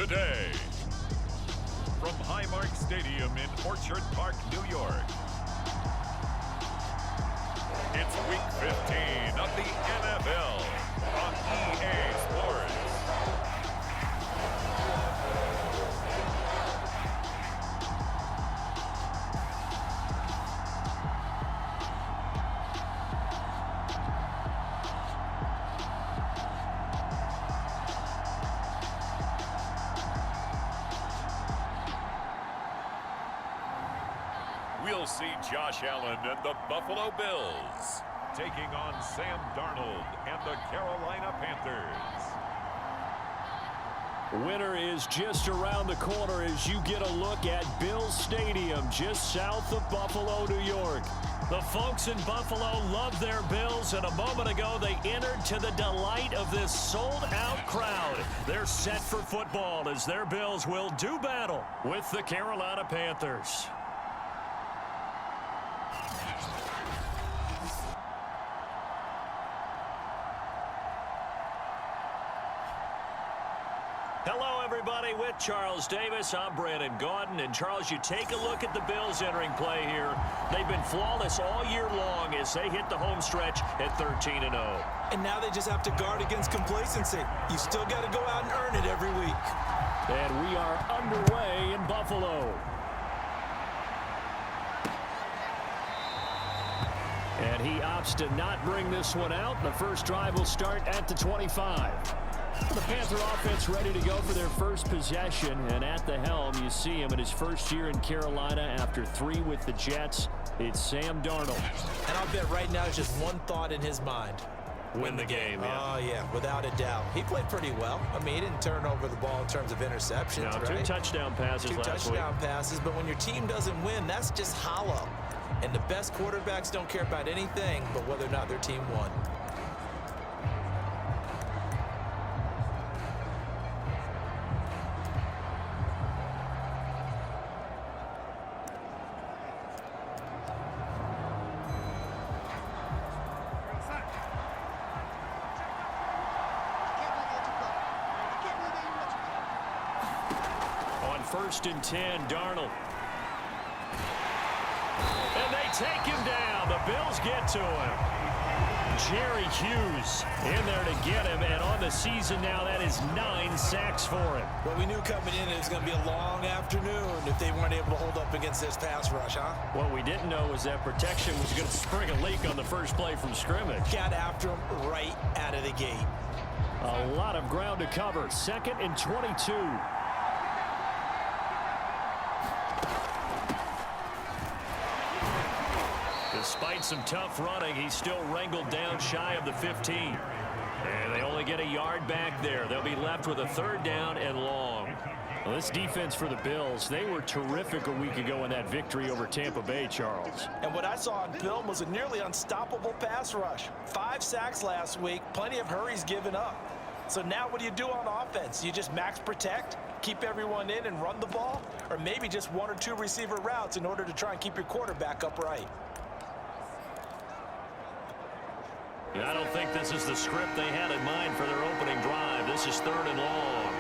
today. From Highmark Stadium in Orchard Park, New York. It's Week 15 of the NFL on EA Sports. We'll see Josh Allen and the Buffalo Bills taking on Sam Darnold and the Carolina Panthers. Winter is just around the corner as you get a look at Bills Stadium just south of Buffalo, New York. The folks in Buffalo love their Bills, and a moment ago they entered to the delight of this sold-out crowd. They're set for football as their Bills will do battle with the Carolina Panthers. Hello, everybody. With Charles Davis, I'm Brandon Gaudin. And, Charles, you take a look at the Bills entering play here. They've been flawless all year long as they hit the home stretch at 13-0. And now they just have to guard against complacency. You still got to go out and earn it every week. And we are underway in Buffalo. And he opts to not bring this one out. The first drive will start at the 25. The Panther offense ready to go for their first possession, and at the helm you see him in his first year in Carolina after 3 with the Jets. It's Sam Darnold. And I'll bet right now it's just one thought in his mind. Win the game. Yeah. Oh, yeah, without a doubt. He played pretty well. I mean, he didn't turn over the ball in terms of interceptions, no, right? 2 touchdown passes last week. 2 touchdown passes, but when your team doesn't win, that's just hollow. And the best quarterbacks don't care about anything but whether or not their team won. First and 10, Darnold. And they take him down. The Bills get to him. Jerry Hughes in there to get him, and on the season now, that is 9 sacks for him. Well, we knew coming in it was going to be a long afternoon if they weren't able to hold up against this pass rush, huh? What we didn't know was that protection was going to spring a leak on the first play from scrimmage. Got after him right out of the gate. A lot of ground to cover. 2nd and 22. Despite some tough running, he's still wrangled down shy of the 15. And they only get a yard back there. They'll be left with a 3rd down and long. Well, this defense for the Bills, they were terrific a week ago in that victory over Tampa Bay, Charles. And what I saw on film was a nearly unstoppable pass rush. 5 sacks last week, plenty of hurries given up. So now what do you do on offense? You just max protect, keep everyone in and run the ball? Or maybe just 1 or 2 receiver routes in order to try and keep your quarterback upright? I don't think this is the script they had in mind for their opening drive. This is 3rd and long.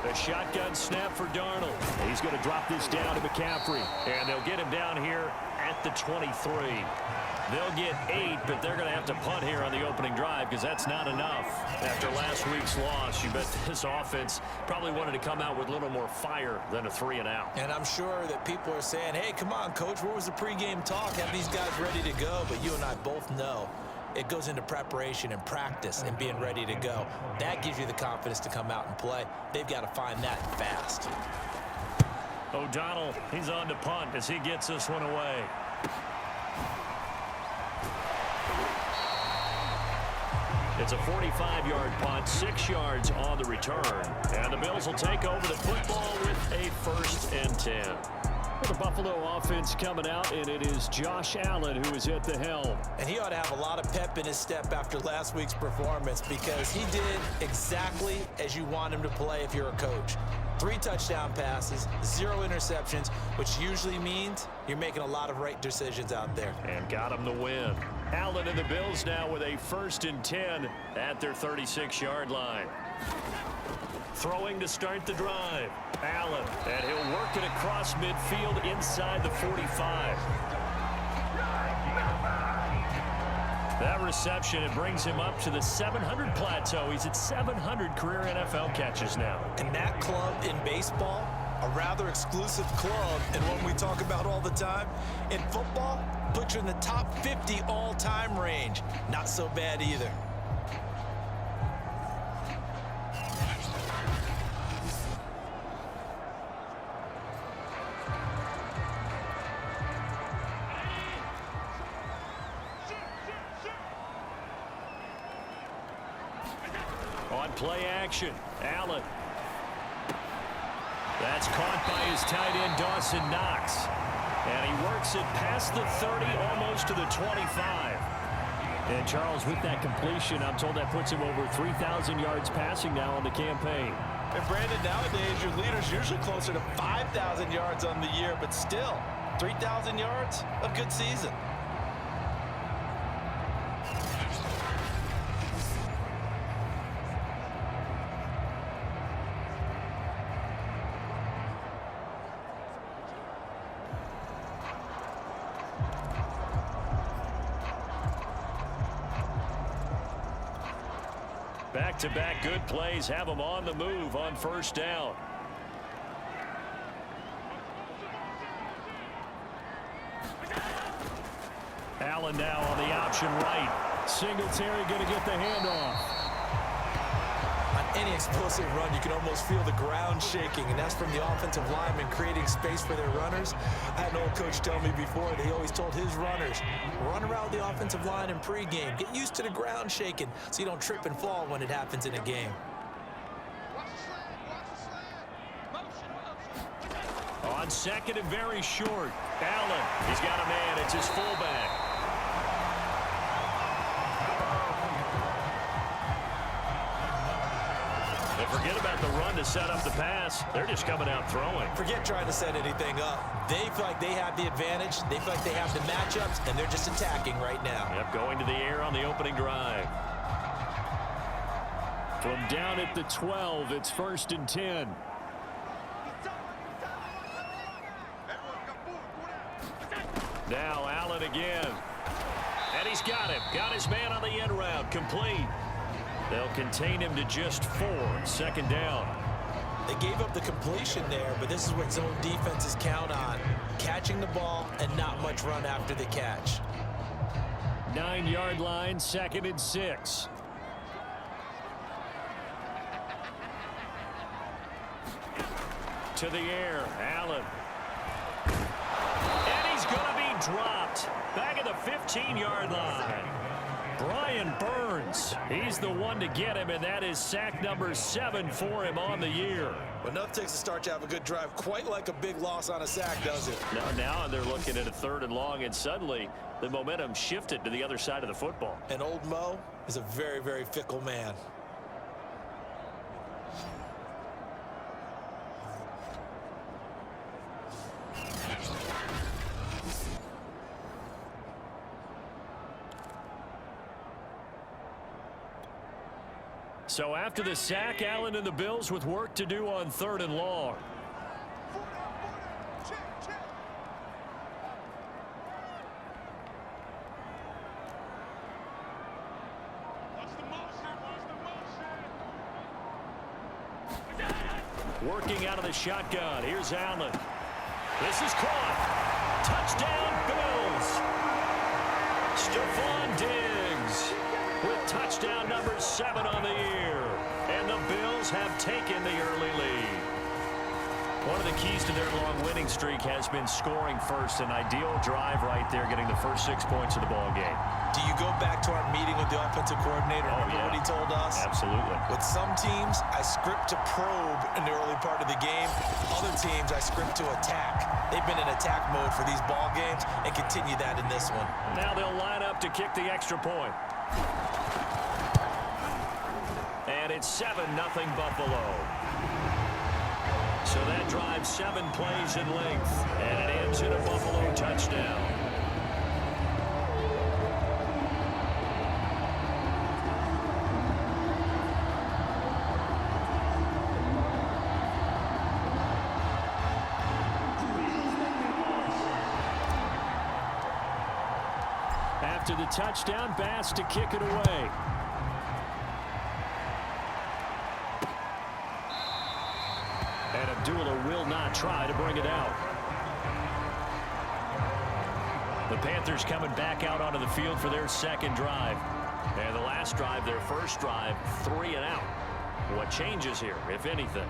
The shotgun snap for Darnold. He's going to drop this down to McCaffrey. And they'll get him down here at the 23. They'll get 8, but they're going to have to punt here on the opening drive because that's not enough. After last week's loss, you bet this offense probably wanted to come out with a little more fire than a 3 and out. And I'm sure that people are saying, hey, come on, Coach, where was the pregame talk? Have these guys ready to go? But you and I both know it goes into preparation and practice and being ready to go. That gives you the confidence to come out and play. They've got to find that fast. O'Donnell, he's on to punt as he gets this one away. It's a 45-yard punt, 6 yards on the return. And the Bills will take over the football with a 1st and 10. The Buffalo offense coming out, and it is Josh Allen who is at the helm. And he ought to have a lot of pep in his step after last week's performance because he did exactly as you want him to play if you're a coach. 3 touchdown passes, 0 interceptions, which usually means you're making a lot of right decisions out there. And got him the win. Allen and the Bills now with a 1st and 10 at their 36-yard line. Throwing to start the drive. Allen, and he'll work it across midfield inside the 45. That reception, it brings him up to the 700 plateau. He's at 700 career NFL catches now. And that club in baseball, a rather exclusive club, and one we talk about all the time. In football, puts you in the top 50 all-time range. Not so bad either. On play action, Allen. That's caught by his tight end, Dawson Knox. And he works it past the 30, almost to the 25. And Charles, with that completion, I'm told that puts him over 3,000 yards passing now on the campaign. And Brandon, nowadays, your leader's usually closer to 5,000 yards on the year, but still, 3,000 yards, a good season. Back-to-back good plays have him on the move on first down. Allen now on the option right. Singletary going to get the handoff. On any explosive run, you can almost feel the ground shaking, and that's from the offensive linemen creating space for their runners. I had an old coach tell me before that he always told his runners, run around the offensive line in pregame. Get used to the ground shaking so you don't trip and fall when it happens in a game. On second and very short, Allen, he's got a man. It's his fullback. Forget about the run to set up the pass. They're just coming out throwing. Forget trying to set anything up. They feel like they have the advantage. They feel like they have the matchups, and they're just attacking right now. Yep, going to the air on the opening drive. From down at the 12, it's 1st and 10. Now Allen again. And he's got him. Got his man on the end route. Complete. They'll contain him to just 4. 2nd down. They gave up the completion there, but this is what zone defenses count on. Catching the ball and not much run after the catch. 9-yard line, 2nd and 6. To the air, Allen. And he's going to be dropped. Back at the 15-yard line. Brian Burns, he's the one to get him, and that is sack number 7 for him on the year. Well, enough takes a start to have a good drive, quite like a big loss on a sack, does it? Now they're looking at a 3rd and long, and suddenly the momentum shifted to the other side of the football. And old Mo is a very, very fickle man. So after the sack, Allen and the Bills with work to do on 3rd and long. Working out of the shotgun. Here's Allen. This is caught. Touchdown, Bills. Stephon Diggs with touchdown number 7 on the year. And the Bills have taken the early lead. One of the keys to their long winning streak has been scoring first. An ideal drive right there, getting the first 6 points of the ball game. Do you go back to our meeting with the offensive coordinator? Remember what he told us? Absolutely. With some teams, I script to probe in the early part of the game. Other teams, I script to attack. They've been in attack mode for these ball games and continue that in this one. Now they'll line up to kick the extra point. And it's 7-0 Buffalo. So that drives 7 plays in length, and it ends in a Buffalo touchdown. to the touchdown. Bass to kick it away. And Abdullah will not try to bring it out. The Panthers coming back out onto the field for their second drive. And the last drive, their first drive, 3 and out. What changes here, if anything?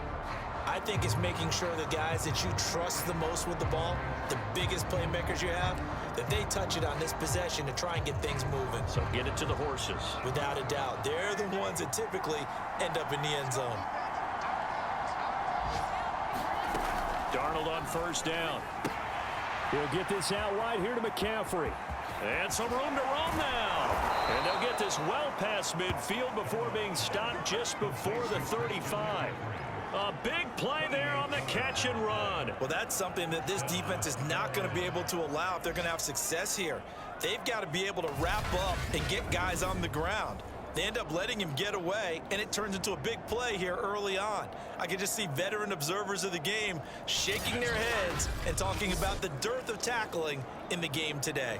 I think it's making sure the guys that you trust the most with the ball, the biggest playmakers you have, that they touch it on this possession to try and get things moving. So get it to the horses. Without a doubt. They're the ones that typically end up in the end zone. Darnold on first down. He'll get this out wide here to McCaffrey. And some room to roam now. And they'll get this well past midfield before being stopped just before the 35. A big play there on the catch and run. Well, that's something that this defense is not going to be able to allow if they're going to have success here. They've got to be able to wrap up and get guys on the ground. They end up letting him get away, and it turns into a big play here early on. I can just see veteran observers of the game shaking their heads and talking about the dearth of tackling in the game today.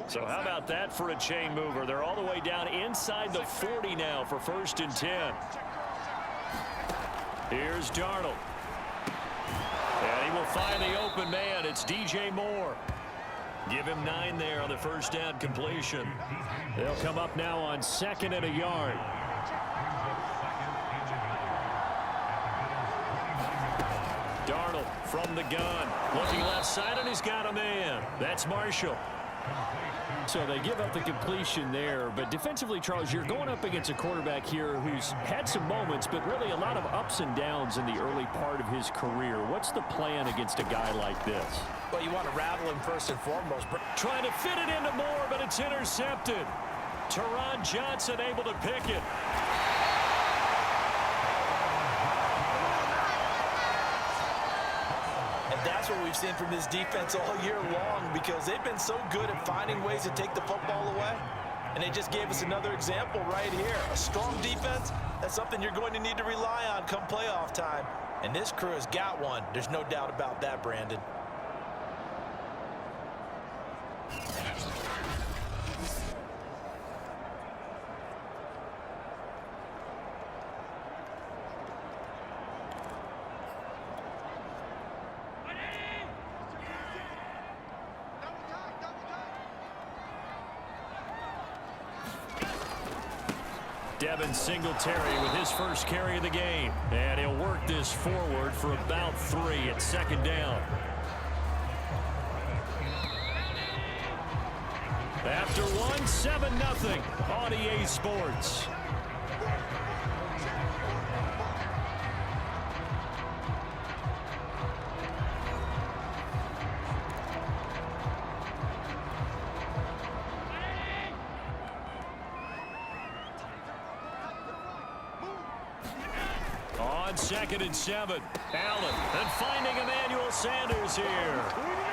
So how about that for a chain mover? They're all the way down inside the 40 now for 1st and 10. Here's Darnold. And he will find the open man. It's DJ Moore. Give him 9 there on the first down completion. They'll come up now on 2nd and a yard. Darnold from the gun. Looking left side, and he's got a man. That's Marshall. So they give up the completion there, but defensively, Charles, you're going up against a quarterback here who's had some moments, but really a lot of ups and downs in the early part of his career. What's the plan against a guy like this? Well, you want to rattle him first and foremost. Trying to fit it into Moore, but it's intercepted. Teron Johnson able to pick it. That's what we've seen from this defense all year long, because they've been so good at finding ways to take the football away. And they just gave us another example right here. A strong defense, that's something you're going to need to rely on come playoff time. And this crew has got one. There's no doubt about that, Brandon. Devin Singletary with his first carry of the game. And he'll work this forward for about 3 at 2nd down. After 1, 7-0 on EA Sports. On 2nd and 7. Allen and finding Emmanuel Sanders here.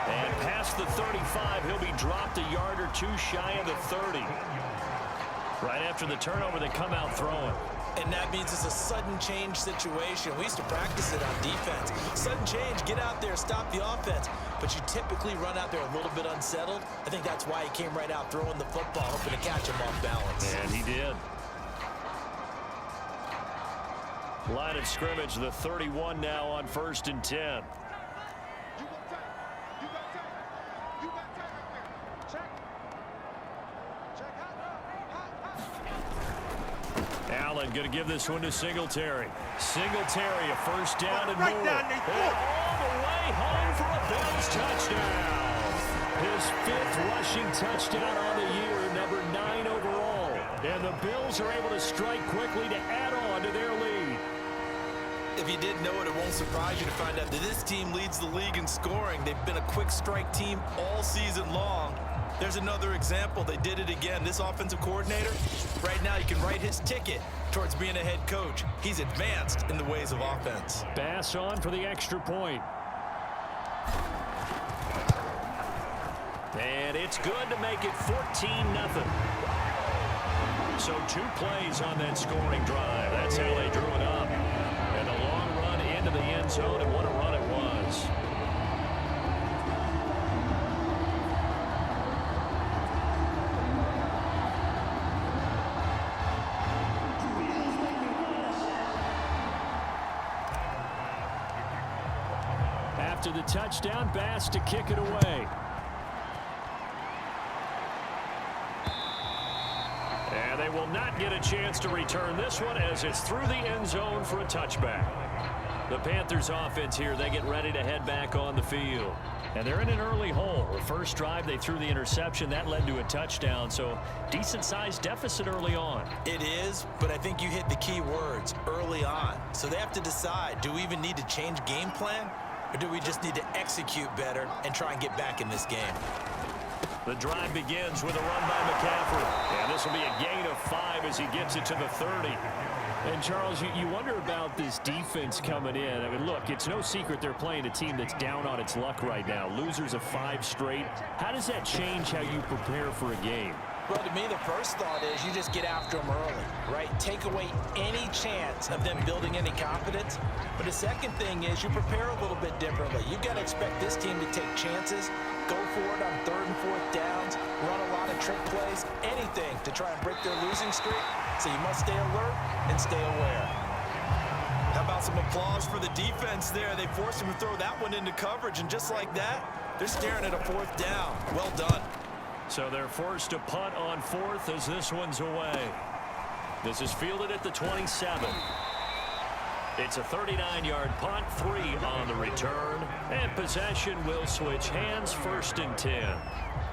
And past the 35, he'll be dropped a yard or 2 shy of the 30. Right after the turnover, they come out throwing. And that means it's a sudden change situation. We used to practice it on defense. Sudden change, get out there, stop the offense. But you typically run out there a little bit unsettled. I think that's why he came right out throwing the football, hoping to catch him off balance. And he did. Line of scrimmage, the 31 now on 1st and 10. Allen going to give this one to Singletary. Singletary, a first down and more. And all the way home for a Bills touchdown. His 5th rushing touchdown on the year, number 9 overall. And the Bills are able to strike quickly to add on to their lead. If you didn't know it, it won't surprise you to find out that this team leads the league in scoring. They've been a quick strike team all season long. There's another example. They did it again. This offensive coordinator, right now you can write his ticket towards being a head coach. He's advanced in the ways of offense. Bass on for the extra point. And it's good to make it 14-0. So 2 plays on that scoring drive. That's how they drew it up. And a long run into the end zone, and what a run it was. After the touchdown, Bass to kick it away. And they will not get a chance to return this one as it's through the end zone for a touchback. The Panthers offense here, they get ready to head back on the field. And they're in an early hole. The first drive, they threw the interception. That led to a touchdown, so decent-sized deficit early on. It is, but I think you hit the key words, early on. So they have to decide, do we even need to change game plan, or do we just need to execute better and try and get back in this game? The drive begins with a run by McCaffrey. And this will be a gain of 5 as he gets it to the 30. And, Charles, you wonder about this defense coming in. I mean, look, it's no secret they're playing a team that's down on its luck right now. Losers of 5 straight. How does that change how you prepare for a game? Well, to me, the first thought is you just get after them early, right? Take away any chance of them building any confidence. But the second thing is you prepare a little bit differently. You've got to expect this team to take chances, go for it on 3rd and 4th downs, run a lot of trick plays, anything to try and break their losing streak. So you must stay alert and stay aware. How about some applause for the defense there? They forced him to throw that one into coverage, and just like that, they're staring at a 4th down. Well done. So they're forced to punt on 4th as this one's away. This is fielded at the 27. It's a 39-yard punt, 3 on the return, and possession will switch hands, 1st and 10.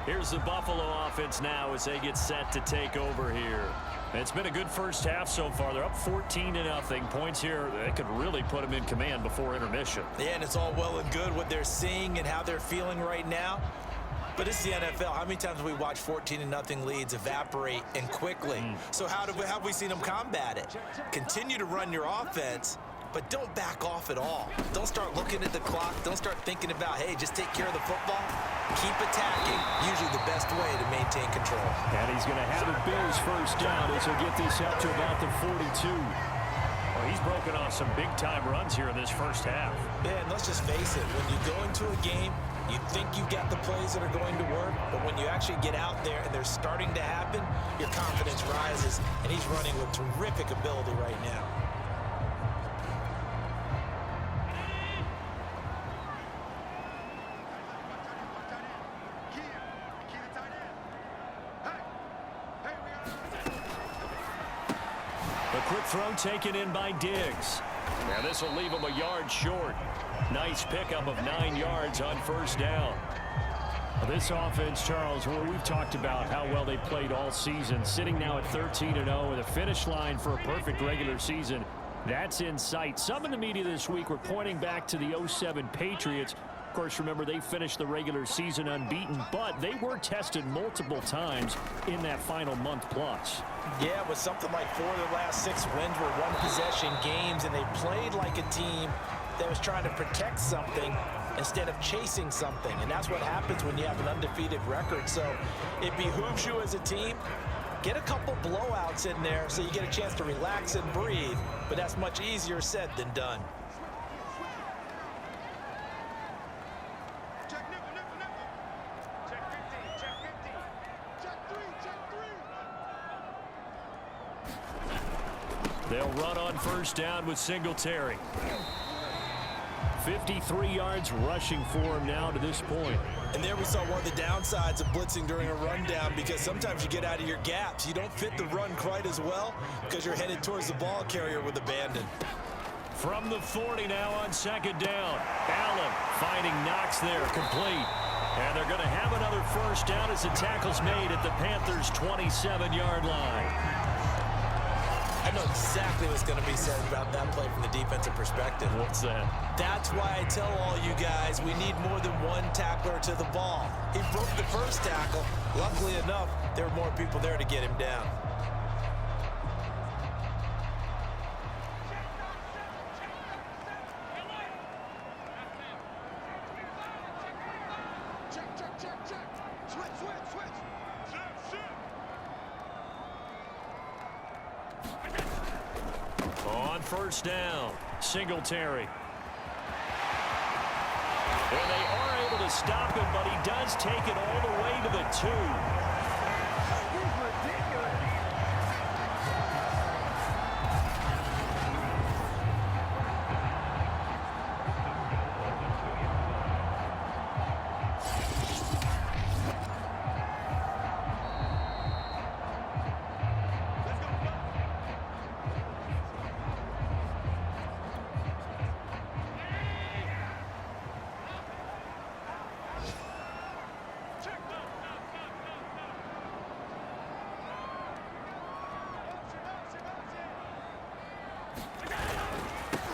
Here's the Buffalo offense now as they get set to take over here. It's been a good first half so far. They're up 14-0. Points here that could really put them in command before intermission. Yeah, and it's all well and good what they're seeing and how they're feeling right now. But it's the NFL. How many times have we watched 14-0 leads evaporate and quickly? So how have we seen them combat it? Continue to run your offense, but don't back off at all. Don't start looking at the clock. Don't start thinking about, hey, just take care of the football. Keep attacking. Usually the best way to maintain control. And he's going to have a Bills first down as he'll get this up to about the 42. Well, he's broken off some big-time runs here in this first half. Yeah, and let's just face it. When you go into a game, you think you've got the plays that are going to work, but when you actually get out there and they're starting to happen, your confidence rises, and he's running with terrific ability right now. A quick throw taken in by Diggs. Now this will leave him a yard short. Nice pickup of 9 yards on first down. Well, this offense, Charles, we've talked about how well they played all season. Sitting now at 13-0 with a finish line for a perfect regular season. That's in sight. Some in the media this week were pointing back to the 07 Patriots. Of course, remember, they finished the regular season unbeaten, but they were tested multiple times in that final month plus. Yeah, with something like 4 of their last 6 wins were one-possession games, and they played like a team that was trying to protect something instead of chasing something. And that's what happens when you have an undefeated record. So it behooves you as a team, get a couple blowouts in there so you get a chance to relax and breathe. But that's much easier said than done. They'll run on first down with Singletary. 53 yards rushing for him now to this point. And there we saw one of the downsides of blitzing during a rundown, because sometimes you get out of your gaps. You don't fit the run quite as well because you're headed towards the ball carrier with abandon. From the 40 now on second down. Allen finding Knox there, complete. And they're going to have another first down as the tackle's made at the Panthers' 27-yard line. I know exactly what's going to be said about that play from the defensive perspective. What's that? That's why I tell all you guys we need more than one tackler to the ball. He broke the first tackle. Luckily enough, there were more people there to get him down. On first down, Singletary. And they are able to stop him, but he does take it all the way to the 2.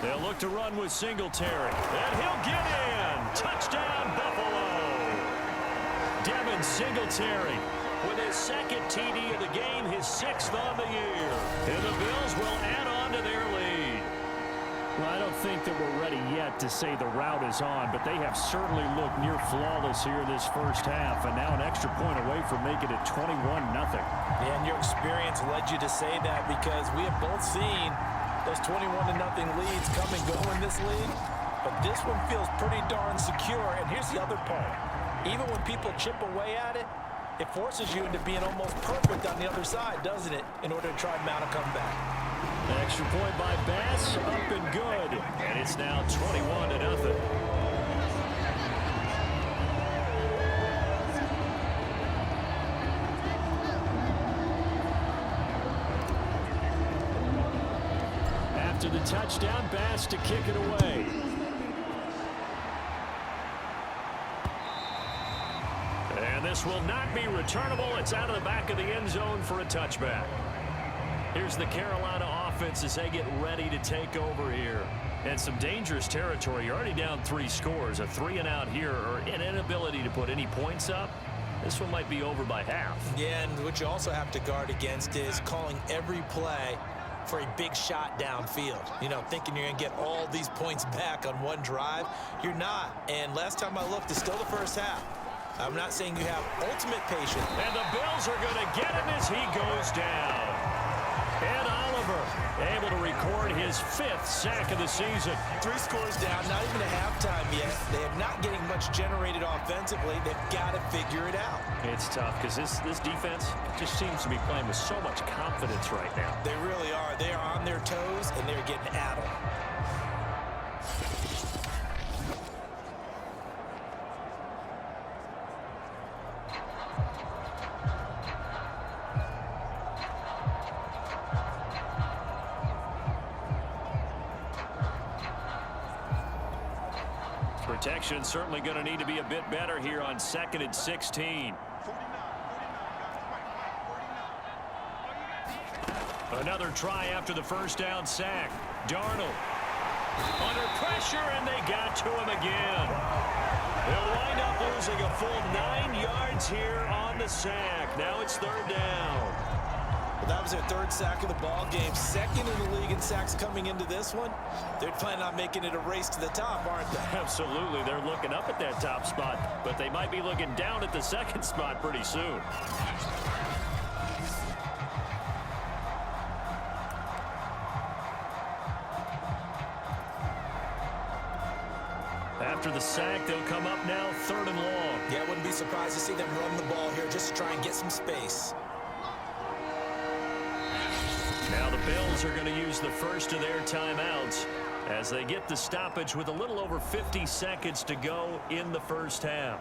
They'll look to run with Singletary. And he'll get in. Touchdown, Buffalo. Devin Singletary with his second TD of the game, his 6th on the year. And the Bills will add on to their lead. Well, I don't think that we're ready yet to say the route is on, but they have certainly looked near flawless here this first half, and now an extra point away from making it 21-0. Yeah, and your experience led you to say that because we have both seen those 21-0 leads come and go in this league, but this one feels pretty darn secure. And here's the other part. Even when people chip away at it, it forces you into being almost perfect on the other side, doesn't it, in order to try and mount a comeback. An extra point by Bass, up and good. And it's now 21-0. After the touchdown, Bass to kick it away. And this will not be returnable. It's out of the back of the end zone for a touchback. Here's the Carolina offense as they get ready to take over here. And some dangerous territory. You're already down 3 scores. A 3-and-out here, or an inability to put any points up. This one might be over by half. Yeah, and what you also have to guard against is calling every play for a big shot downfield. You know, thinking you're going to get all these points back on one drive. You're not. And last time I looked, it's still the first half. I'm not saying you have ultimate patience. And the Bills are going to get him as he goes down. And Oliver able to record his 5th sack of the season. 3 scores down, not even a halftime yet. They are not getting much generated offensively. They've got to figure it out. It's tough because this defense just seems to be playing with so much confidence right now. They really are. They are on their toes, and they're getting at them. Protection certainly going to need to be a bit better here on 2nd and 16. Another try after the first down sack. Darnold under pressure, and they got to him again. They'll wind up losing a full 9 yards here on the sack. Now it's 3rd down. Well, that was their 3rd sack of the ball game. 2nd in the league in sacks coming into this one. They're planning on making it a race to the top, aren't they? Absolutely. They're looking up at that top spot, but they might be looking down at the 2nd spot pretty soon. After the sack, they'll come up now 3rd and long. Yeah, I wouldn't be surprised to see them run the ball here just to try and get some space. Now the Bills are going to use the first of their timeouts as they get the stoppage with a little over 50 seconds to go in the first half.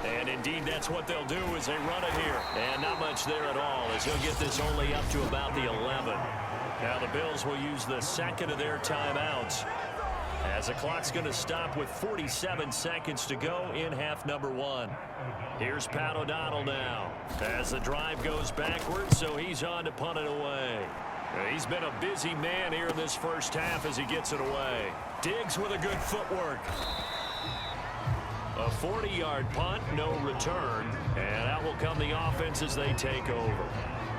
And indeed, that's what they'll do as they run it here. And not much there at all as he'll get this only up to about the 11. Now the Bills will use the 2nd of their timeouts as the clock's going to stop with 47 seconds to go in half number 1. Here's Pat O'Donnell now as the drive goes backwards, so he's on to punt it away. He's been a busy man here in this first half as he gets it away. Diggs with a good footwork. A 40-yard punt, no return, and out will come the offense as they take over.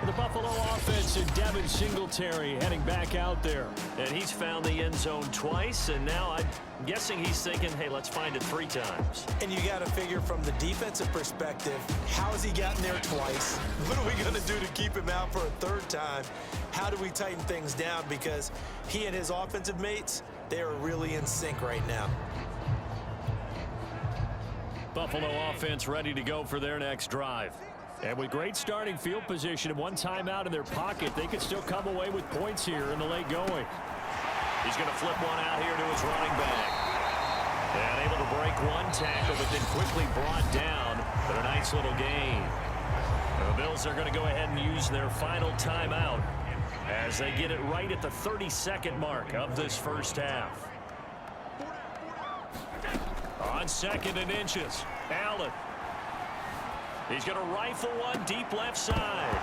The Buffalo offense and Devin Singletary heading back out there. And he's found the end zone twice, and now I'm guessing he's thinking, hey, let's find it 3 times. And you got to figure from the defensive perspective, how has he gotten there twice? What are we going to do to keep him out for a 3rd time? How do we tighten things down? Because he and his offensive mates, they are really in sync right now. Buffalo offense ready to go for their next drive. And with great starting field position and 1 timeout in their pocket, they could still come away with points here in the late going. He's going to flip one out here to his running back. And able to break 1 tackle, but then quickly brought down for a nice little gain. The Bills are going to go ahead and use their final timeout as they get it right at the 32nd mark of this first half. on 2nd and inches. Allen. He's going to rifle one deep left side.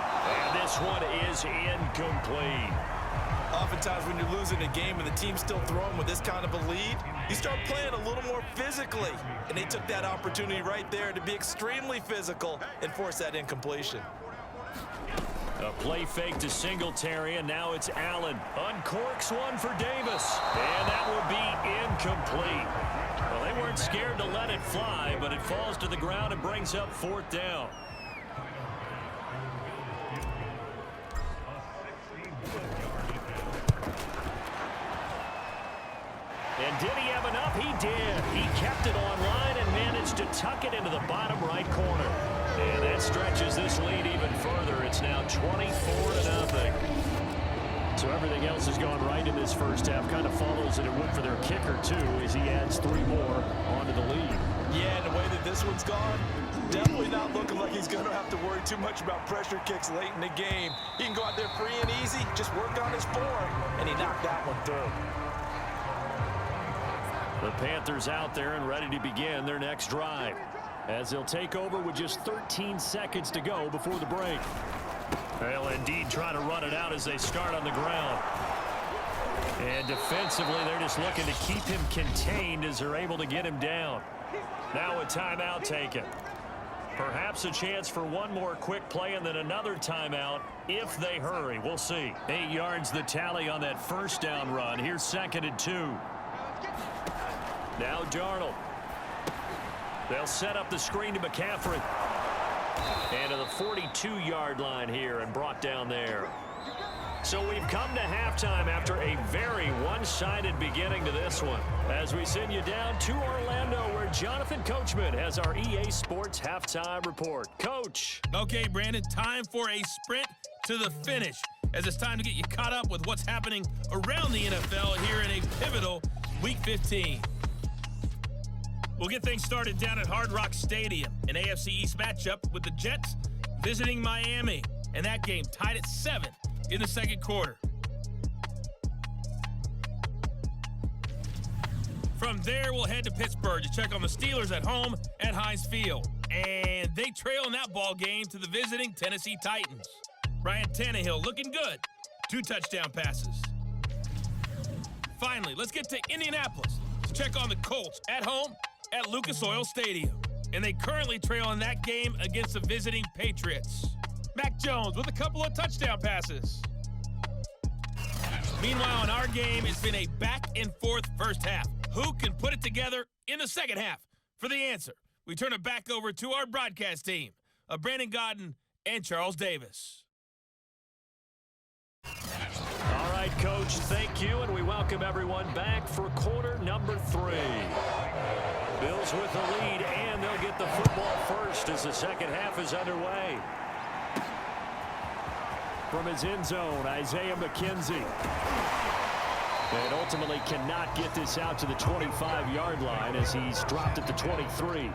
And this one is incomplete. Oftentimes when you're losing a game and the team's still throwing with this kind of a lead, you start playing a little more physically. And they took that opportunity right there to be extremely physical and force that incompletion. A play fake to Singletary, and now it's Allen. Uncorks one for Davis. And that will be incomplete. Well, they weren't scared to let it fly, but it falls to the ground and brings up 4th down. And did he have enough? He did. He kept it online and managed to tuck it into the bottom right corner. And that stretches this lead even further. It's now 24-0. So everything else has gone right in this first half. Kind of follows that it would for their kicker, too, as he adds 3 more onto the lead. Yeah, and the way that this one's gone, definitely not looking like he's going to have to worry too much about pressure kicks late in the game. He can go out there free and easy, just work on his form, and he knocked that one through. The Panthers out there and ready to begin their next drive, as they'll take over with just 13 seconds to go before the break. They'll indeed try to run it out as they start on the ground. And defensively, they're just looking to keep him contained as they're able to get him down. Now a timeout taken. Perhaps a chance for one more quick play and then another timeout if they hurry. We'll see. 8 yards the tally on that first down run. Here's 2nd and 2. Now Darnold. They'll set up the screen to McCaffrey. And to the 42-yard line here and brought down there. So we've come to halftime after a very one-sided beginning to this one. As we send you down to Orlando, where Jonathan Coachman has our EA Sports halftime report. Coach. Okay, Brandon, time for a sprint to the finish, as it's time to get you caught up with what's happening around the NFL here in a pivotal Week 15. We'll get things started down at Hard Rock Stadium, an AFC East matchup with the Jets visiting Miami, and that game tied at 7 in the second quarter. From there, we'll head to Pittsburgh to check on the Steelers at home at Heinz Field, and they trail in that ball game to the visiting Tennessee Titans. Ryan Tannehill looking good, 2 touchdown passes. Finally, let's get to Indianapolis to check on the Colts at home at Lucas Oil Stadium, and they currently trail in that game against the visiting Patriots. Mac Jones with a couple of touchdown passes. Meanwhile, in our game, it's been a back-and-forth first half. Who can put it together in the second half? For the answer, we turn it back over to our broadcast team of Brandon Godden and Charles Davis. All right, Coach, thank you, and we welcome everyone back for quarter number 3. Bills with the lead, and they'll get the football first as the second half is underway. From his end zone, Isaiah McKenzie. And ultimately cannot get this out to the 25-yard line as he's dropped at the 23.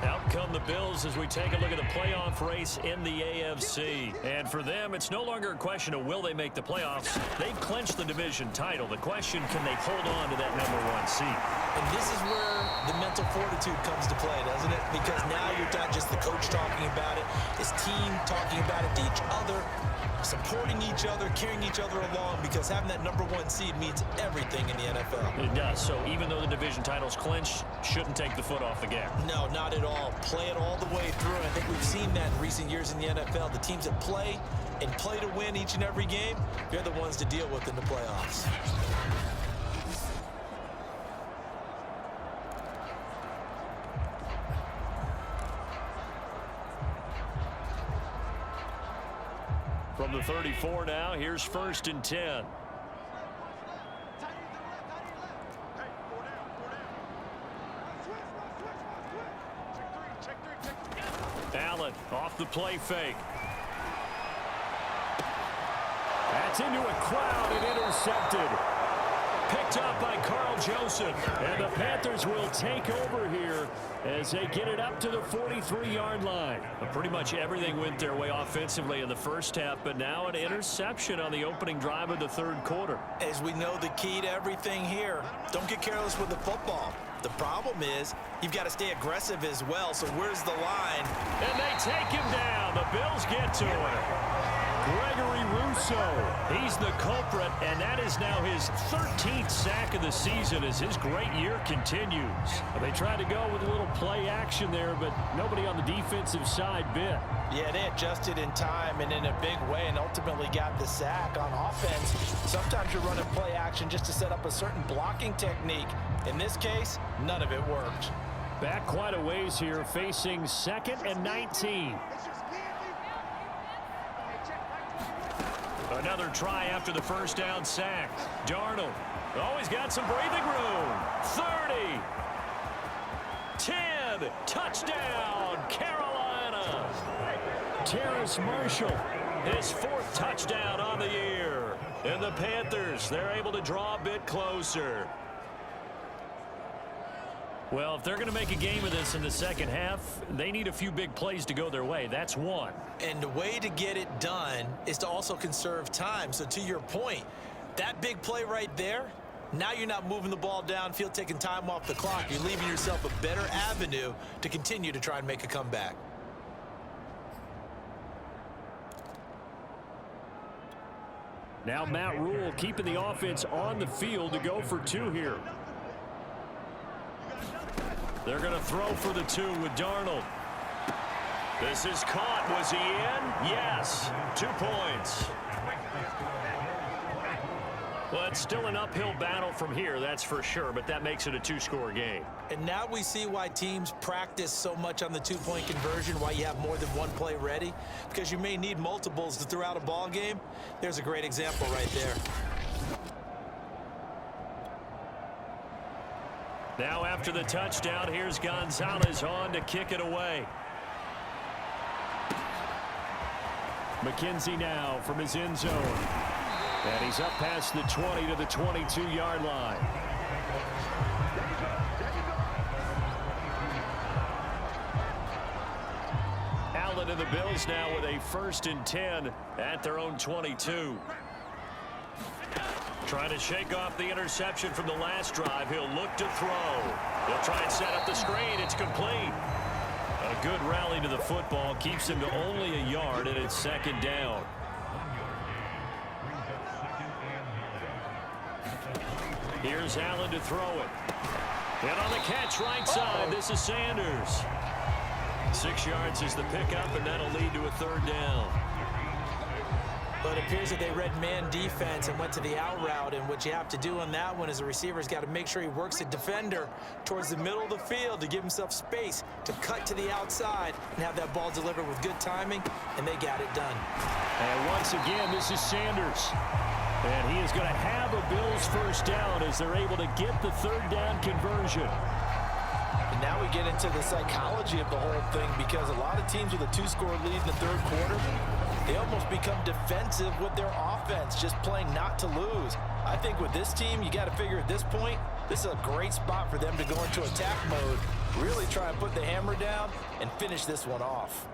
Out come the Bills as we take a look at the playoff race in the AFC. And for them, it's no longer a question of will they make the playoffs. They've clinched the division title. The question, can they hold on to that #1 seed? And this is where the mental fortitude comes to play, doesn't it? Because now you're not just the coach talking about it, his team talking about it to each other, supporting each other, carrying each other along, because having that #1 seed means everything in the NFL. It does. So even though the division title's clinched, shouldn't take the foot off the gas. No, not at all. Play it all the way through. And I think we've seen that in recent years in the NFL. The teams that play and play to win each and every game, they're the ones to deal with in the playoffs. From the 34 now, here's 1st and 10. Allen off the play fake. That's into a crowd and intercepted. picked up by Carl Joseph. And the Panthers will take over here as they get it up to the 43-yard line. Well, pretty much everything went their way offensively in the first half, but now an interception on the opening drive of the third quarter. As we know, the key to everything here, don't get careless with the football. The problem is you've got to stay aggressive as well, so where's the line? And they take him down. The Bills get to him. Gregory Rousseau, he's the culprit, and that is now his 13th sack of the season as his great year continues. They tried to go with a little play action there, but nobody on the defensive side bit. Yeah, they adjusted in time and in a big way and ultimately got the sack. On offense, sometimes you're running play action just to set up a certain blocking technique. In this case, none of it worked. Back quite a ways here, facing 2nd and 19. Another try after the first down sack. Darnold. Oh, he's got some breathing room. 30. 10. Touchdown, Carolina. Terrace Marshall. His 4th touchdown on the year. And the Panthers, they're able to draw a bit closer. Well, if they're going to make a game of this in the second half, they need a few big plays to go their way. That's one. And the way to get it done is to also conserve time. So to your point, that big play right there, now you're not moving the ball downfield, taking time off the clock. You're leaving yourself a better avenue to continue to try and make a comeback. Now Matt Rule keeping the offense on the field to go for 2 here. They're going to throw for the 2 with Darnold. This is caught. Was he in? Yes. 2 points. Well, it's still an uphill battle from here, that's for sure, but that makes it a 2-score game. And now we see why teams practice so much on the 2-point conversion, why you have more than one play ready, because you may need multiples to throw out a ball game. There's a great example right there. Now after the touchdown, here's Gonzalez on to kick it away. McKenzie now from his end zone. And he's up past the 20 to the 22-yard line. Allen and the Bills now with a 1st and 10 at their own 22. Trying to shake off the interception from the last drive. He'll look to throw. He'll try and set up the screen. It's complete. A good rally to the football keeps him to only a yard, and it's 2nd down. Here's Allen to throw it. And on the catch right side, this is Sanders. 6 yards is the pickup, and that'll lead to a 3rd down. But it appears that they read man defense and went to the out route. And what you have to do on that one is a receiver's got to make sure he works the defender towards the middle of the field to give himself space to cut to the outside and have that ball delivered with good timing, and they got it done. And once again, this is Sanders. And he is going to have a Bills 1st down as they're able to get the 3rd down conversion. And now we get into the psychology of the whole thing, because a lot of teams with a 2-score lead in the 3rd quarter, they almost become defensive with their offense, just playing not to lose. I think with this team, you got to figure at this point, this is a great spot for them to go into attack mode, really try and put the hammer down and finish this one off.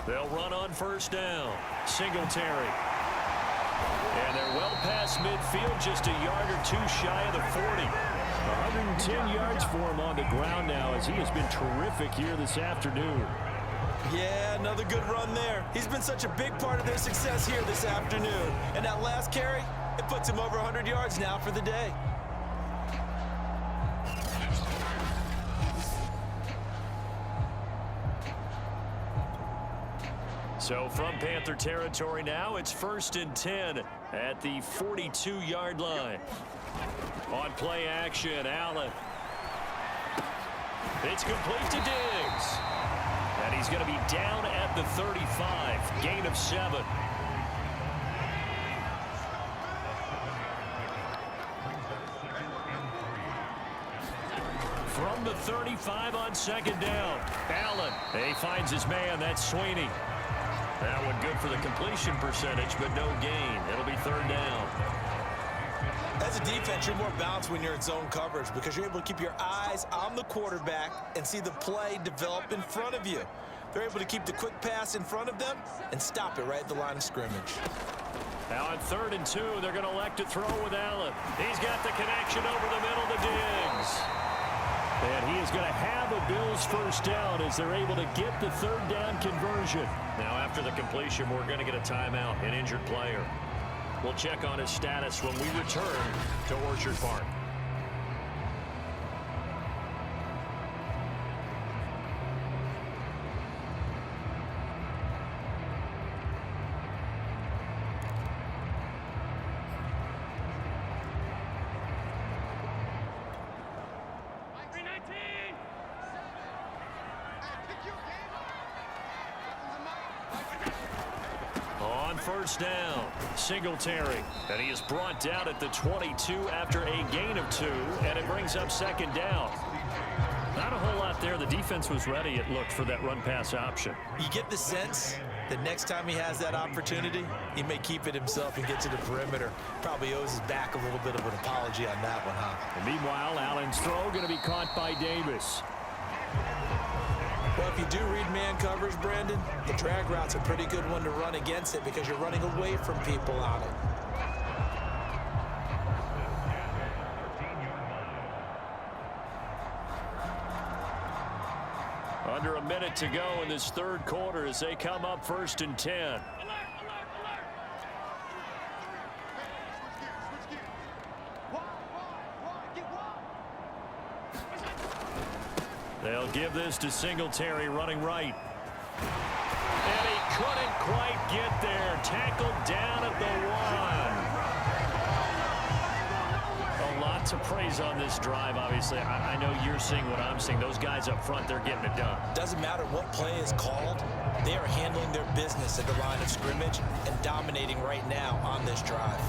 They'll run on 1st down. Singletary. And they're well past midfield, just a yard or 2 shy of the 40. 110 yards for him on the ground now as he has been terrific here this afternoon. Yeah, another good run there. He's been such a big part of their success here this afternoon. And that last carry, it puts him over 100 yards now for the day. So from Panther territory now, it's 1st and 10 at the 42-yard line. On play action, Allen. It's complete to Diggs. And he's going to be down at the 35, gain of 7. from the 35 on second down. Allen, he finds his man. That's Sweeney. That one good for the completion percentage, but no gain. It'll be third down. As a defense, you're more balanced when you're in zone coverage because you're able to keep your eyes on the quarterback and see the play develop in front of you. They're able to keep the quick pass in front of them and stop it right at the line of scrimmage. Now on 3rd and 2, they're going to elect to throw with Allen. He's got the connection over the middle to Diggs. And he is going to have a Bills first down as they're able to get the third down conversion. Now after the completion, we're going to get a timeout, an injured player. We'll check on his status when we return to Orchard Park. First down, Singletary, and he is brought down at the 22 after a gain of 2, and it brings up second down. Not a whole lot there. The defense was ready, it looked, for that run-pass option. You get the sense that next time he has that opportunity, he may keep it himself and get to the perimeter. Probably owes his back a little bit of an apology on that one, huh? And meanwhile, Allen's throw going to be caught by Davis. Well, if you do read man coverage, Brandon, the drag route's a pretty good one to run against it because you're running away from people on it. Under a minute to go in this third quarter as they come up 1st and 10. They'll give this to Singletary running right. And he couldn't quite get there. Tackled down at the 1. A lot to praise on this drive, obviously. I know you're seeing what I'm seeing. Those guys up front, they're getting it done. Doesn't matter what play is called. They are handling their business at the line of scrimmage and dominating right now on this drive.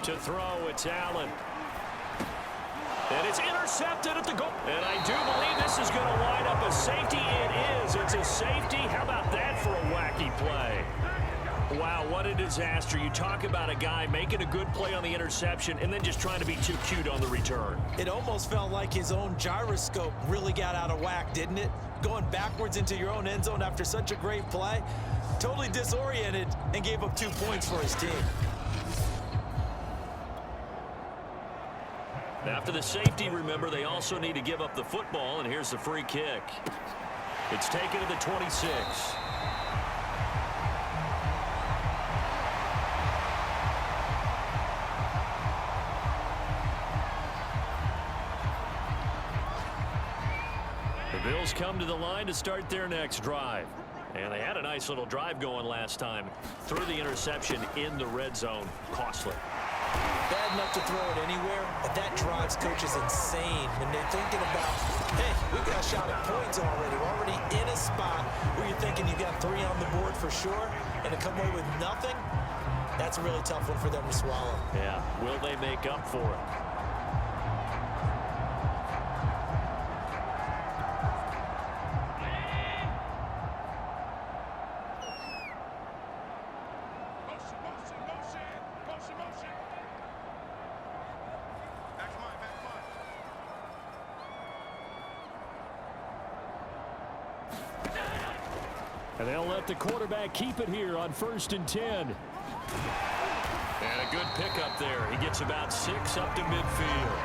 To throw, it's Allen. And it's intercepted at the goal. And I do believe this is going to wind up a safety. It is. It's a safety. How about that for a wacky play? Wow, what a disaster. You talk about a guy making a good play on the interception and then just trying to be too cute on the return. It almost felt like his own gyroscope really got out of whack, didn't it? Going backwards into your own end zone after such a great play. Totally disoriented and gave up 2 points for his team. After the safety, remember, they also need to give up the football, and here's the free kick. It's taken to the 26. The Bills come to the line to start their next drive. And they had a nice little drive going last time. Threw the interception in the red zone. Costly. Bad enough to throw it anywhere, but that drives coaches insane when they're thinking about, hey, we got a shot at points already. We're already in a spot where you're thinking you got 3 on the board for sure, and to come away with nothing, that's a really tough one for them to swallow. Yeah, will they make up for it? And they'll let the quarterback keep it here on 1st and 10. And a good pickup there. He gets about 6 up to midfield.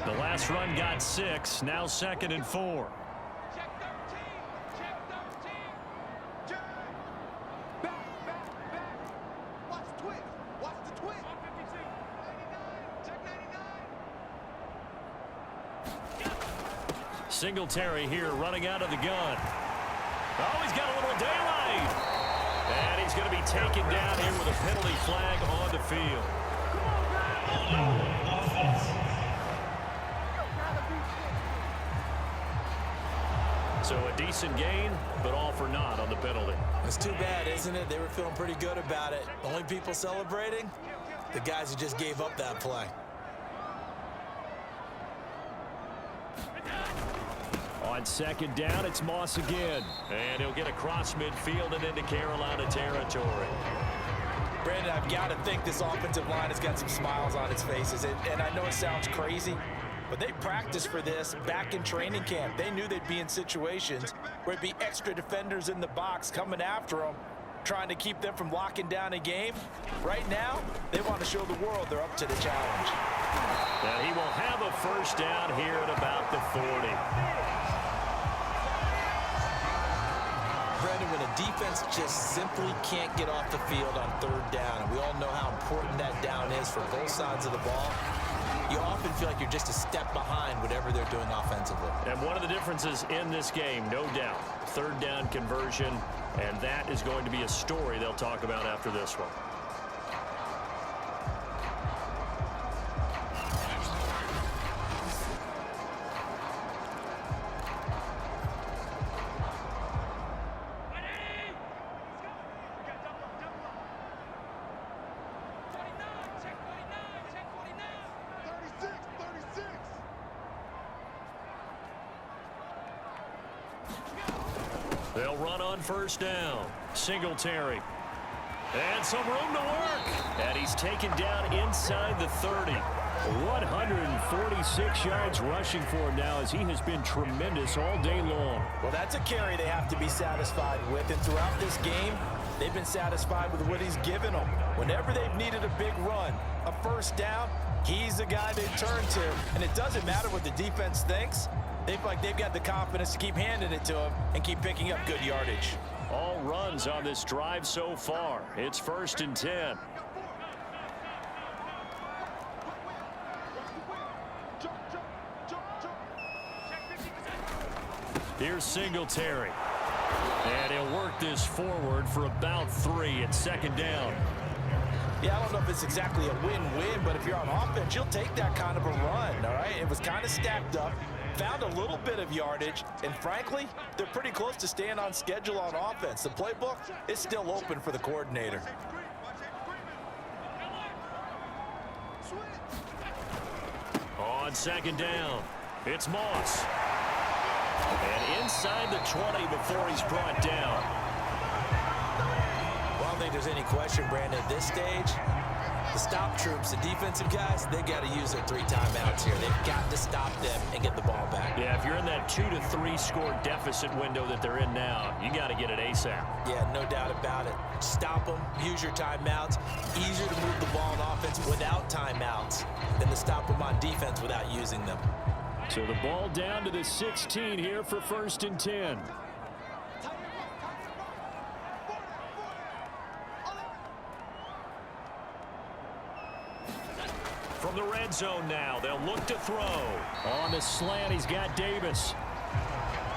The last run got 6. Now 2nd and 4. Singletary here running out of the gun. Oh, he's got a little daylight. And he's going to be taken down here with a penalty flag on the field. So a decent gain, but all for naught on the penalty. It's too bad, isn't it? They were feeling pretty good about it. The only people celebrating, the guys who just gave up that play. On second down, it's Moss again. And he'll get across midfield and into Carolina territory. Brandon, I've got to think this offensive line has got some smiles on its faces. And I know it sounds crazy, but they practiced for this back in training camp. They knew they'd be in situations where it'd be extra defenders in the box coming after them, trying to keep them from locking down a game. Right now, they want to show the world they're up to the challenge. And he will have a first down here at about the 40. Brandon, when a defense just simply can't get off the field on third down, and we all know how important that down is for both sides of the ball, you often feel like you're just a step behind whatever they're doing offensively. And one of the differences in this game, no doubt, third down conversion, and that is going to be a story they'll talk about after this one. They'll run on first down. Singletary. And some room to work. And he's taken down inside the 30. 146 yards rushing for him now as he has been tremendous all day long. Well, that's a carry they have to be satisfied with. And throughout this game, they've been satisfied with what he's given them. Whenever they've needed a big run, a first down, he's the guy they turn to. And it doesn't matter what the defense thinks. They feel like they've got the confidence to keep handing it to him and keep picking up good yardage. All runs on this drive so far. It's first and 10. Here's Singletary. And he'll work this forward for about 3 at second down. Yeah, I don't know if it's exactly a win-win, but if you're on offense, you'll take that kind of a run, all right? It was kind of stacked up, found a little bit of yardage, and frankly, they're pretty close to staying on schedule on offense. The playbook is still open for the coordinator. On second down, it's Moss. And inside the 20 before he's brought down. Well, I don't think there's any question, Brandon, at this stage, the stop troops, the defensive guys, they got to use their 3 timeouts here. They've got to stop them and get the ball back. Yeah, if you're in that 2 to 3 score deficit window that they're in now, you got to get it ASAP. Yeah, no doubt about it. Stop them, use your timeouts. Easier to move the ball on offense without timeouts than to stop them on defense without using them. So the ball down to the 16 here for first and 10. From the red zone now, they'll look to throw. On the slant, he's got Davis.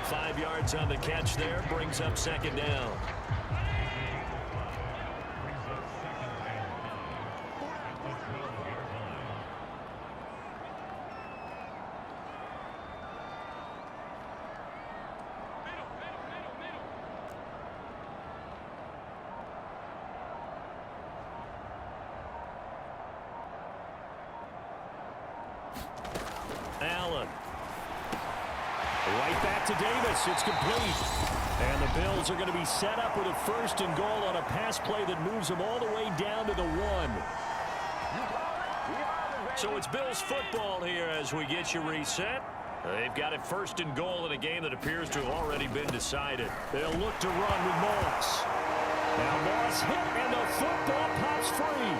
5 yards on the catch there, brings up second down. Allen. Right back to Davis. It's complete. And the Bills are going to be set up with a first and goal on a pass play that moves them all the way down to the 1. So it's Bills football here as we get you reset. They've got it first and goal in a game that appears to have already been decided. They'll look to run with Moss. Now Moss hit and the football pops free.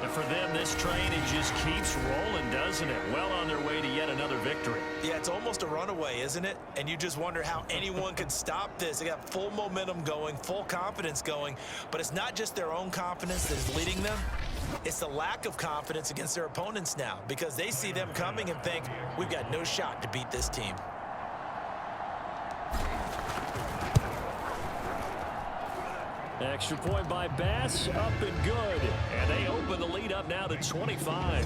And for them, this train, it just keeps rolling, doesn't it? Well on their way to yet another victory. Yeah, it's almost a runaway, isn't it? And you just wonder how anyone could stop this. They got full momentum going, full confidence going. But it's not just their own confidence that is leading them. It's the lack of confidence against their opponents now because they see them coming and think, we've got no shot to beat this team. Extra point by Bass, up and good. And they open the lead up now to 25.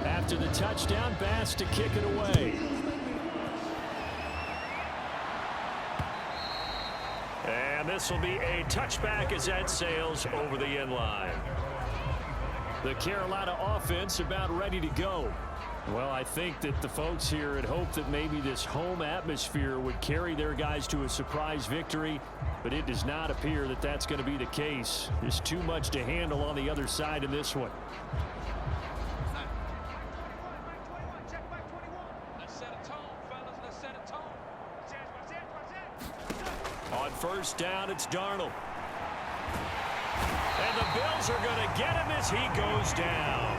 After the touchdown, Bass to kick it away. And this will be a touchback as that sails over the end line. The Carolina offense about ready to go. Well, I think that the folks here had hoped that maybe this home atmosphere would carry their guys to a surprise victory, but it does not appear that that's going to be the case. There's too much to handle on the other side in this one. On first down, it's Darnold. And the Bills are going to get him as he goes down.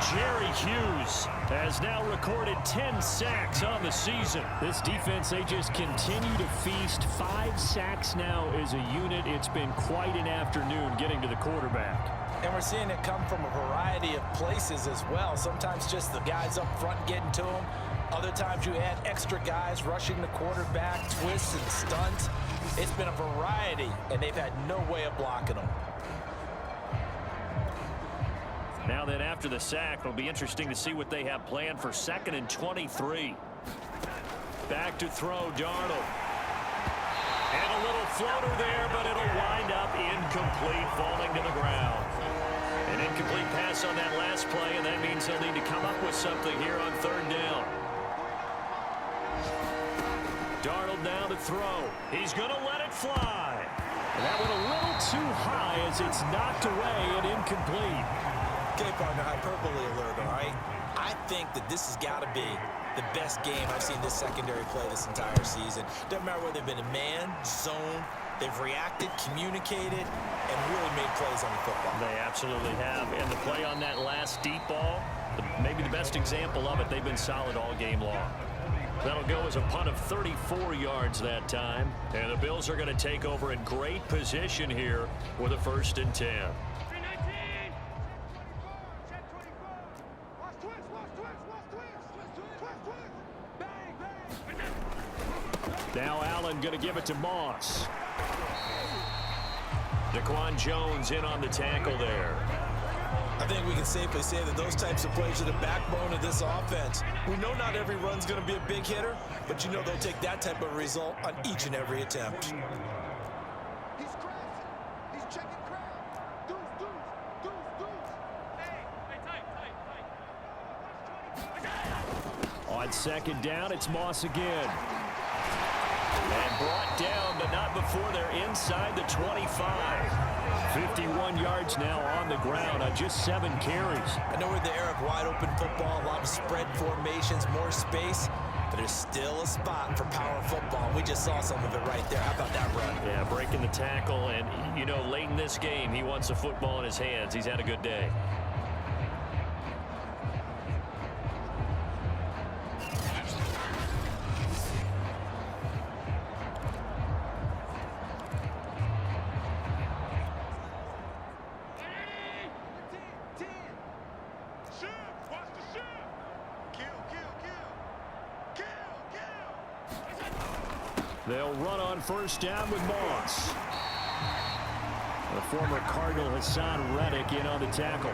Jerry Hughes has now recorded 10 sacks on the season. This defense, they just continue to feast. 5 sacks now as a unit. It's been quite an afternoon getting to the quarterback. And we're seeing it come from a variety of places as well. Sometimes just the guys up front getting to him. Other times you add extra guys rushing the quarterback, twists and stunts. It's been a variety, and they've had no way of blocking them. Now then, after the sack, it'll be interesting to see what they have planned for 2nd and 23. Back to throw, Darnold. And a little floater there, but it'll wind up incomplete, falling to the ground. An incomplete pass on that last play, and that means he'll need to come up with something here on 3rd down. Darnold now to throw. He's going to let it fly. And that went a little too high as it's knocked away and incomplete. Okay, partner, hyperbole alert, all right? I think that this has got to be the best game I've seen this secondary play this entire season. Doesn't matter whether they've been a man, zone, they've reacted, communicated, and really made plays on the football. They absolutely have. And the play on that last deep ball, maybe the best example of it, they've been solid all game long. That'll go as a punt of 34 yards that time. And the Bills are going to take over in great position here with a 1st and 10. Now Allen going to give it to Moss. Daquan Jones in on the tackle there. I think we can safely say that those types of plays are the backbone of this offense. We know not every run's going to be a big hitter, but you know they'll take that type of result on each and every attempt. He's crafty. He's checking crowd. Deuce. Hey, On 2nd down, it's Moss again. And brought down, but not before they're inside the 25. 51 yards now on the ground on just 7 carries. I know we're the era of wide-open football, a lot of spread formations, more space, but there's still a spot for power football. We just saw some of it right there. How about that run? Yeah, breaking the tackle, and, you know, late in this game, he wants the football in his hands. He's had a good day. They'll run on 1st down with Moss. The former Cardinal Hassan Reddick in on the tackle.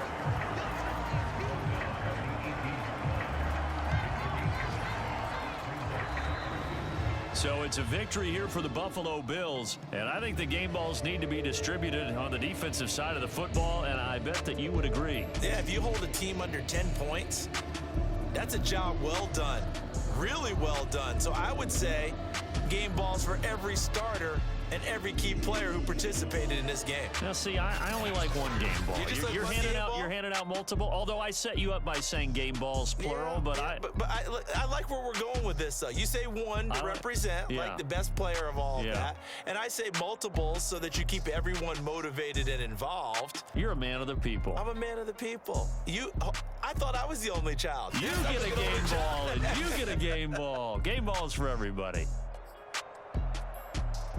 So it's a victory here for the Buffalo Bills, and I think the game balls need to be distributed on the defensive side of the football, and I bet that you would agree. Yeah, if you hold a team under 10 points, that's a job well done. Really well done. So I would say game balls for every starter and every key player who participated in this game. Now, see, I only like one game ball. You just like You're one handing game out. ball? You're handing out multiple. Although I set you up by saying game balls plural, but I like where we're going with this, though. You say one to represent, like the best player of all of that, and I say multiples so that you keep everyone motivated and involved. You're a man of the people. I'm a man of the people. I thought I was the only child. You get a game ball, and you get a game ball. Game balls for everybody.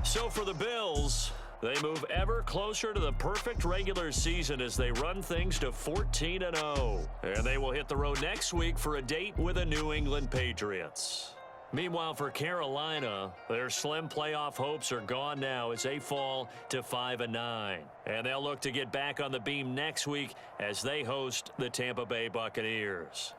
So for the Bills, they move ever closer to the perfect regular season as they run things to 14-0. And they will hit the road next week for a date with the New England Patriots. Meanwhile, for Carolina, their slim playoff hopes are gone now as they fall to 5-9. And they'll look to get back on the beam next week as they host the Tampa Bay Buccaneers.